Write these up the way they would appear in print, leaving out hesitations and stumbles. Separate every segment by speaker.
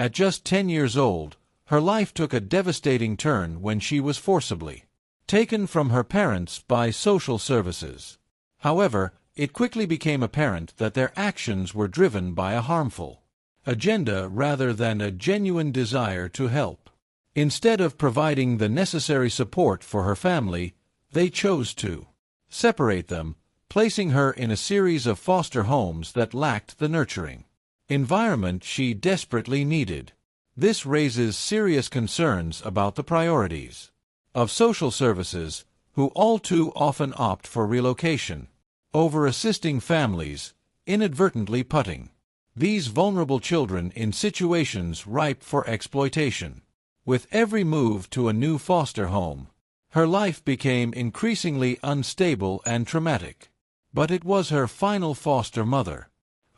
Speaker 1: At just 10 years old, her life took a devastating turn when she was forcibly taken from her parents by social services. However, it quickly became apparent that their actions were driven by a harmful agenda rather than a genuine desire to help. Instead of providing the necessary support for her family, they chose to separate them, placing her in a series of foster homes that lacked the nurturing environment she desperately needed. This raises serious concerns about the priorities of social services, who all too often opt for relocation over assisting families, inadvertently putting these vulnerable children in situations ripe for exploitation. With every move to a new foster home, her life became increasingly unstable and traumatic. But it was her final foster mother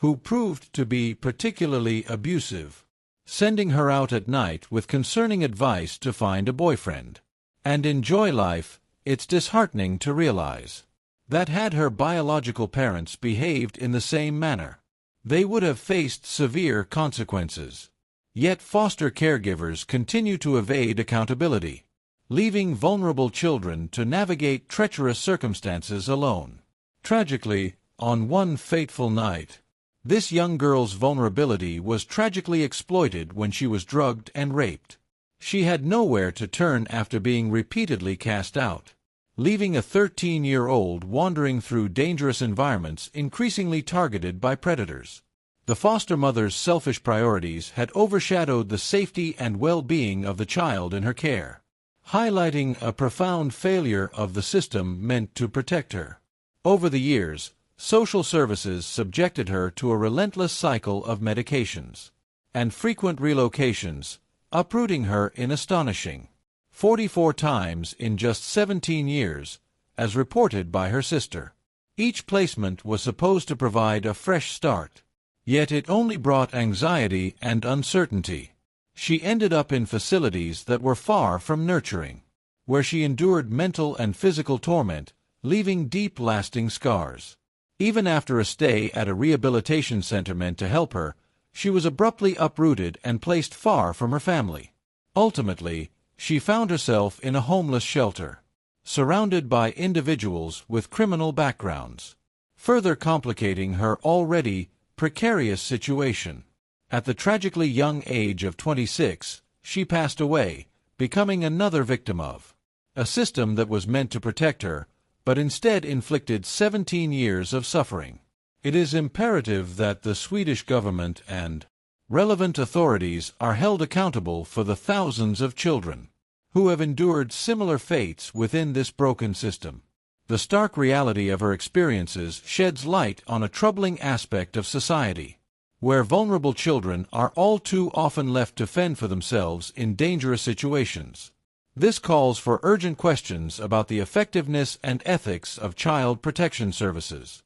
Speaker 1: who proved to be particularly abusive, sending her out at night with concerning advice to find a boyfriend and enjoy life. It's disheartening to realize that had her biological parents behaved in the same manner, they would have faced severe consequences. Yet foster caregivers continue to evade accountability, leaving vulnerable children to navigate treacherous circumstances alone. Tragically, on one fateful night, this young girl's vulnerability was tragically exploited when she was drugged and raped. She had nowhere to turn after being repeatedly cast out, leaving a 13-year-old wandering through dangerous environments increasingly targeted by predators. The foster mother's selfish priorities had overshadowed the safety and well-being of the child in her care, highlighting a profound failure of the system meant to protect her. Over the years, social services subjected her to a relentless cycle of medications and frequent relocations, uprooting her in astonishing 44 times in just 17 years, as reported by her sister. Each placement was supposed to provide a fresh start, yet it only brought anxiety and uncertainty. She ended up in facilities that were far from nurturing, where she endured mental and physical torment, leaving deep lasting scars. Even after a stay at a rehabilitation center meant to help her, she was abruptly uprooted and placed far from her family. Ultimately, she found herself in a homeless shelter, surrounded by individuals with criminal backgrounds, further complicating her already precarious situation. At the tragically young age of 26, she passed away, becoming another victim of a system that was meant to protect her, but instead inflicted 17 years of suffering. It is imperative that the Swedish government and relevant authorities are held accountable for the thousands of children who have endured similar fates within this broken system. The stark reality of her experiences sheds light on a troubling aspect of society, where vulnerable children are all too often left to fend for themselves in dangerous situations. This calls for urgent questions about the effectiveness and ethics of child protection services.